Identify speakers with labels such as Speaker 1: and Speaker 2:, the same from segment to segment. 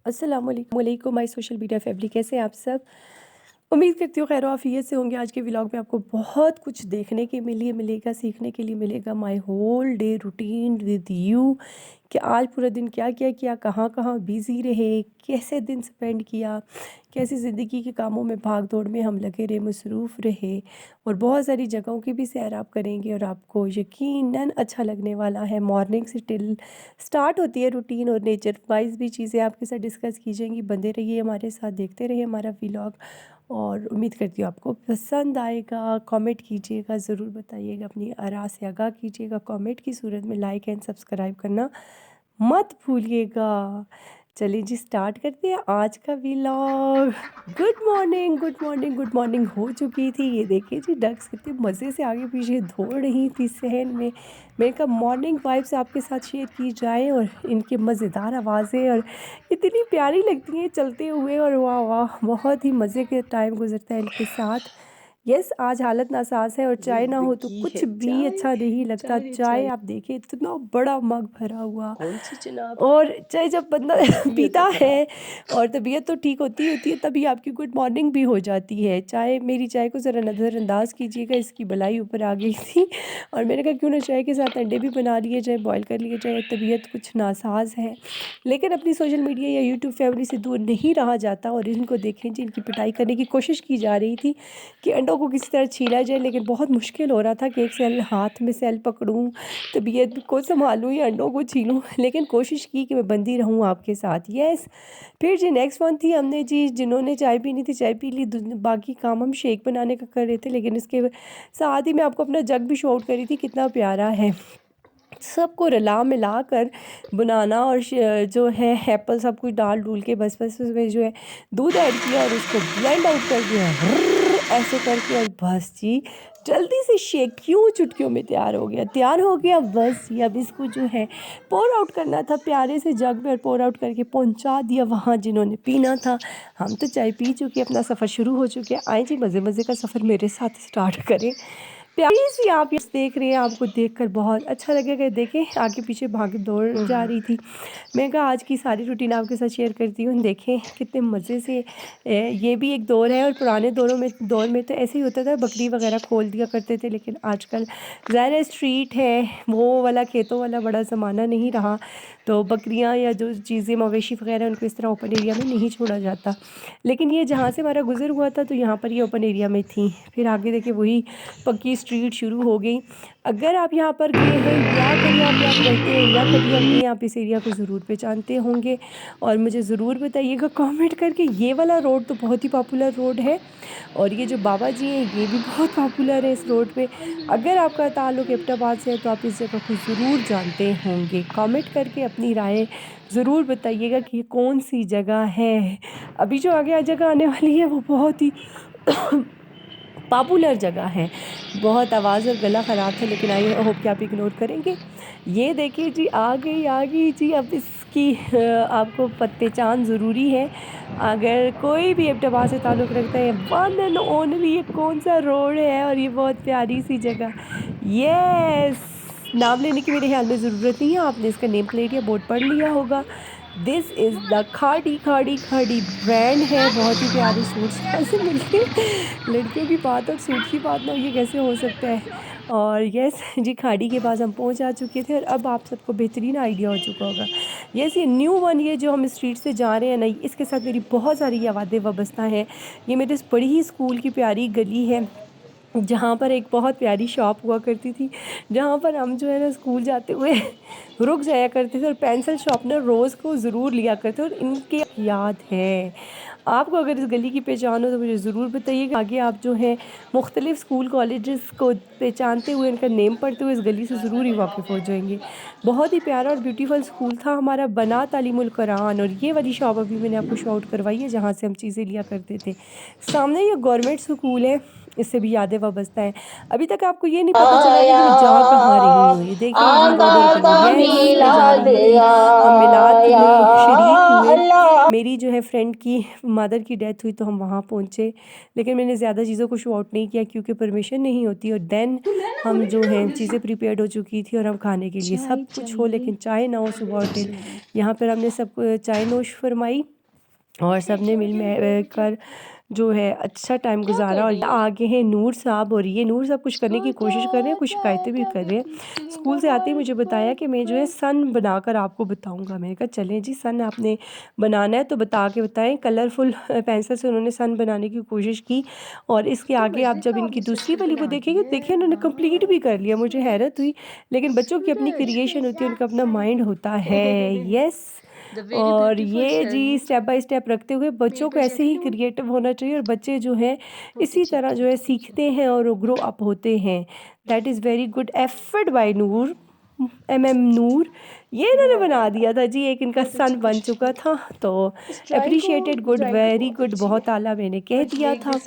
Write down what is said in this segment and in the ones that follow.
Speaker 1: अस्सलाम वालेकुम my social media family, कैसे हैं आप सब। उम्मीद करती हूँ खैर आफियत से होंगे। आज के व्लॉग में आपको बहुत कुछ देखने के लिए मिलेगा, सीखने के लिए मिलेगा। My whole day routine with you, कि आज पूरा दिन क्या क्या किया, कहाँ कहाँ बिज़ी रहे, कैसे दिन स्पेंड किया, कैसे ज़िंदगी के कामों में भाग दौड़ में हम लगे रहे, मसरूफ़ रहे। और बहुत सारी जगहों की भी सैर आप करेंगे और आपको यकीनन अच्छा लगने वाला है। मॉर्निंग से टिल स्टार्ट होती है रूटीन, और नेचर वाइज भी चीज़ें आपके साथ डिस्कस की जाएंगी। बंदे रहिए हमारे साथ, देखते रहिए हमारा व्लॉग। और उम्मीद करती हूँ आपको पसंद आएगा। कमेंट कीजिएगा, ज़रूर बताइएगा, अपनी आरा से आगाह कीजिएगा कमेंट की सूरत में। लाइक एंड सब्सक्राइब करना मत भूलिएगा। चलिए जी, स्टार्ट करते हैं आज का vlog. Good morning, good morning, good morning हो चुकी थी। ये देखिए जी, डक्स कितने मज़े से आगे पीछे दौड़ रही थी सहन में। मैंने कहा मॉर्निंग वाइब्स आपके साथ शेयर की जाए, और इनके मज़ेदार आवाज़ें और इतनी प्यारी लगती हैं चलते हुए। और वाह वाह, बहुत ही मज़े के टाइम गुजरता है इनके साथ। यस, आज हालत नासाज है और चाय ना हो तो कुछ भी अच्छा नहीं लगता। चाय आप देखिए, इतना बड़ा मग भरा हुआ,
Speaker 2: कौन सी जनाब?
Speaker 1: और चाय जब बंदा पीता
Speaker 2: तो
Speaker 1: है और तबीयत तो ठीक होती है, तभी आपकी गुड मॉर्निंग भी हो जाती है। चाय, मेरी चाय को ज़रा नज़रअंदाज कीजिएगा, इसकी बलाई ऊपर आ गई थी। और मैंने कहा क्यों ना चाय के साथ अंडे भी बना लिए जाए, बॉयल कर लिए जाए। तबीयत कुछ नासाज है, लेकिन अपनी सोशल मीडिया या यूट्यूब फैमिली से दूर नहीं रहा जाता। और इनको देखें जी, इनकी पिटाई करने की कोशिश की जा रही थी कि अंडों को किसी तरह छीला जाए, लेकिन बहुत मुश्किल हो रहा था कि एक सेल हाथ में सेल पकड़ूं, तबीयत को संभालूं या अंडों को छीलूं। लेकिन कोशिश की कि मैं बंदी रहूं आपके साथ। यस, फिर जी नेक्स्ट वन थी, हमने जी जिन्होंने चाय पीनी थी चाय पी ली। बाकी काम हम शेक बनाने का कर रहे थे, लेकिन इसके साथ ही मैं आपको अपना जग भी शो आउट करी थी, कितना प्यारा है। सबको रला मिला कर बनाना, और जो है एप्पल सब कुछ डाल डूल के बस उसमें जो है दूध ऐड किया और उसको ब्लेंड आउट कर दिया ऐसे करके। और बस जी, जल्दी से शेक क्यों चुटकियों में तैयार हो गया, तैयार हो गया। बस जी, अब इसको जो है पोर आउट करना था प्यारे से जग में, और पोर आउट करके पहुंचा दिया वहाँ जिन्होंने पीना था। हम तो चाय पी चुके, अपना सफ़र शुरू हो चुके हैं। आए जी, मज़े मज़े का सफ़र मेरे साथ स्टार्ट करें। प्यारी सी आप ये देख रहे हैं, आपको देखकर बहुत अच्छा लगेगा। देखें आगे पीछे भाग दौड़ जा रही थी। मैं कहा आज की सारी रूटीन आपके साथ शेयर करती हूँ। देखें कितने मज़े से ये भी एक दौर है। और पुराने दौर में तो ऐसे ही होता था, बकरी वगैरह खोल दिया करते थे। लेकिन आजकल ज़ाहिर है स्ट्रीट है, वो वाला खेतों वाला बड़ा ज़माना नहीं रहा। तो बकरियाँ या जो चीज़ें मवेशी वगैरह, उनको इस तरह ओपन एरिया में नहीं छोड़ा जाता। लेकिन ये जहाँ से हमारा गुज़र हुआ था, तो यहाँ पर ये ओपन एरिया में थी। फिर आगे देखिए वही पक्की स्ट्रीट शुरू हो गई। अगर आप यहाँ पर गए हैं या कहीं यहाँ पे आप रहते हैं या कभी आप गए, आप इस एरिया को ज़रूर पहचानते होंगे। और मुझे ज़रूर बताइएगा कमेंट करके। ये वाला रोड तो बहुत ही पॉपुलर रोड है, और ये जो बाबा जी हैं ये भी बहुत पॉपुलर है इस रोड पे। अगर आपका ताल्लुक एबटाबाद से है तो आप इस जगह को ज़रूर जानते होंगे। कमेंट करके अपनी राय ज़रूर बताइएगा कि ये कौन सी जगह है। अभी जो आगे जगह आने वाली है वो बहुत ही पॉपुलर जगह है। बहुत आवाज़ और गला ख़राब था, लेकिन आई होप कि आप इग्नोर करेंगे। ये देखिए जी, आ गई जी। अब इसकी आपको पहचान ज़रूरी है। अगर कोई भी एबटाबाद से ताल्लुक़ रखता है, वन एंड ओनली ये कौन सा रोड है, और ये बहुत प्यारी सी जगह। यस, नाम लेने की मेरे ख्याल में ज़रूरत नहीं है, आपने इसका नेम प्लेट या बोर्ड पढ़ लिया होगा। दिस इज़ द खाड़ी खाड़ी खाड़ी ब्रांड है। बहुत ही प्यारे सूट्स यहाँ से मिलते हैं। लड़कियों की बात और सूट की बात ना हो, ये कैसे हो सकता है। और यस जी, खाड़ी के पास हम पहुँच आ चुके थे, और अब आप सबको बेहतरीन आइडिया हो चुका होगा। यस, ये न्यू वन, ये जो हम स्ट्रीट से जा रहे हैं ना, इसके साथ मेरी बहुत सारी यादें वाबस्ता हैं। ये मेरे बड़ी ही स्कूल की प्यारी गली है, जहाँ पर एक बहुत प्यारी शॉप हुआ करती थी, जहाँ पर हम जो है ना स्कूल जाते हुए रुक जाया करते थे। और पेंसिल शॉर्पनर रोज़ को ज़रूर लिया करते। और इनके याद है आपको, अगर इस गली की पहचान हो तो मुझे ज़रूर बताइएगा। आगे आप जो है मुख्तलिफ़ स्कूल कॉलेजेस को पहचानते हुए, इनका नेम पढ़ते हुए इस गली से ज़रूर ही वाकिफ़ हो जाएंगे। बहुत ही प्यारा और ब्यूटीफुल स्कूल था हमारा, बना तालीमुल कुरान। और ये वाली शॉप अभी मैंने आपको शो आउट करवाई है, जहाँ से हम चीज़ें लिया करते थे। सामने ये गवर्नमेंट स्कूल है, इससे भी यादें वाबस्ता है। अभी तक आपको ये नहीं पता चला कि मैं जा कहाँ रही हूँ। ये देखें जी,
Speaker 2: आका
Speaker 1: इधर उधर
Speaker 2: का
Speaker 1: यस, ये जा
Speaker 2: मिलाद
Speaker 1: रही थी, हम मिलाद
Speaker 2: आया,
Speaker 1: में शरीक हुए। मेरी जो है फ्रेंड की मदर की डेथ हुई तो हम वहाँ पहुँचे, लेकिन मैंने ज़्यादा चीज़ों को शो आउट नहीं किया क्योंकि परमिशन नहीं होती। और देन हम जो हैं चीज़ें प्रिपेयर्ड हो चुकी थी और हम खाने के लिए सब कुछ हो लेकिन चाय ना हो सुबह होटल। यहाँ पर हमने सब चाय नोश फरमाई और सब ने मिल कर जो है अच्छा टाइम गुजारा। और आगे हैं नूर साहब, और ये नूर साहब कुछ करने की कोशिश कर रहे हैं, कुछ शिकायतें भी कर रहे हैं। स्कूल से आते ही मुझे बताया कि मैं जो है सन बनाकर आपको बताऊंगा। मैंने कहा चलें जी, सन आपने बनाना है तो बता के बताएं। कलरफुल पेंसिल से उन्होंने सन बनाने की कोशिश की। और इसके आगे आप जब इनकी दूसरी वाली को देखेंगे, देखिए उन्होंने कंप्लीट भी कर लिया। मुझे हैरत हुई, लेकिन बच्चों की अपनी क्रिएशन होती है, उनका अपना माइंड होता है। यस, और ये जी स्टेप बाय स्टेप रखते हुए बच्चों को ऐसे ही क्रिएटिव होना चाहिए, और बच्चे जो हैं इसी तरह जो है सीखते हैं और ग्रो अप होते हैं। That is very good effort by Noor, Noor. ये इन्होंने बना दिया था जी, एक इनका सन बन चुका था। तो अप्रिशिएटेड, गुड, वेरी गुड, बहुत आला मैंने कह दिया था।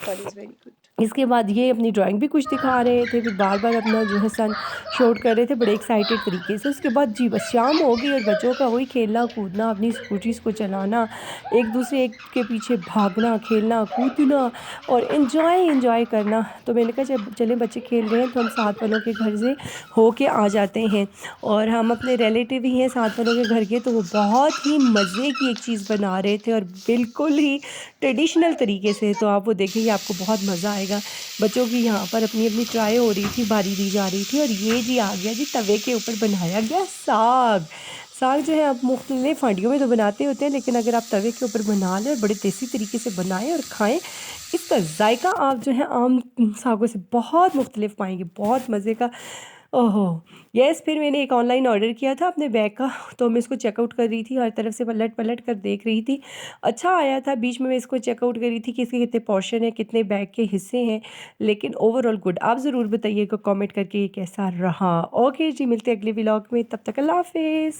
Speaker 1: इसके बाद ये अपनी ड्राइंग भी कुछ दिखा रहे थे, फिर बार बार अपना जो है सन शूट कर रहे थे बड़े एक्साइटेड तरीके से। उसके बाद जी बस शाम हो गई और बच्चों का वही खेलना कूदना, अपनी स्कूटीज़ को चलाना, एक दूसरे के पीछे भागना, खेलना कूदना और इन्जॉय करना। तो मैंने कहा जब चलें बच्चे खेल रहे हैं तो हम साथ वालों के घर से हो के आ जाते हैं। और हम अपने रिलेटिव ही हैं साथ वालों के घर के, तो वो बहुत ही मज़े की एक चीज़ बना रहे थे और बिल्कुल ही ट्रेडिशनल तरीके से। तो आप वो देखेंगे, आपको बहुत मज़ा आएगा। बच्चों की यहाँ पर अपनी अपनी ट्राई हो रही थी, बारी दी जा रही थी। और ये जी आ गया जी तवे के ऊपर बनाया गया साग। साग जो है आप मुख्तलिफ हांडियों में तो बनाते होते हैं, लेकिन अगर आप तवे के ऊपर बना लें और बड़े देसी तरीके से बनाएं और खाएं, इसका जायका आप जो है आम सागों से बहुत मुख्तलिफ पाएंगे, बहुत मज़े का। ओहो यस, फिर मैंने एक ऑनलाइन ऑर्डर किया था अपने बैग का, तो मैं इसको चेकआउट कर रही थी, हर तरफ से पलट पलट कर देख रही थी। अच्छा आया था, बीच में मैं इसको चेकआउट कर रही थी कि इसके कितने पोर्शन है, कितने बैग के हिस्से हैं, लेकिन ओवरऑल गुड। आप ज़रूर बताइएगा कमेंट करके ये कैसा रहा। ओके जी, मिलते हैं अगले व्लॉग में, तब तक अल्लाह हाफिज़।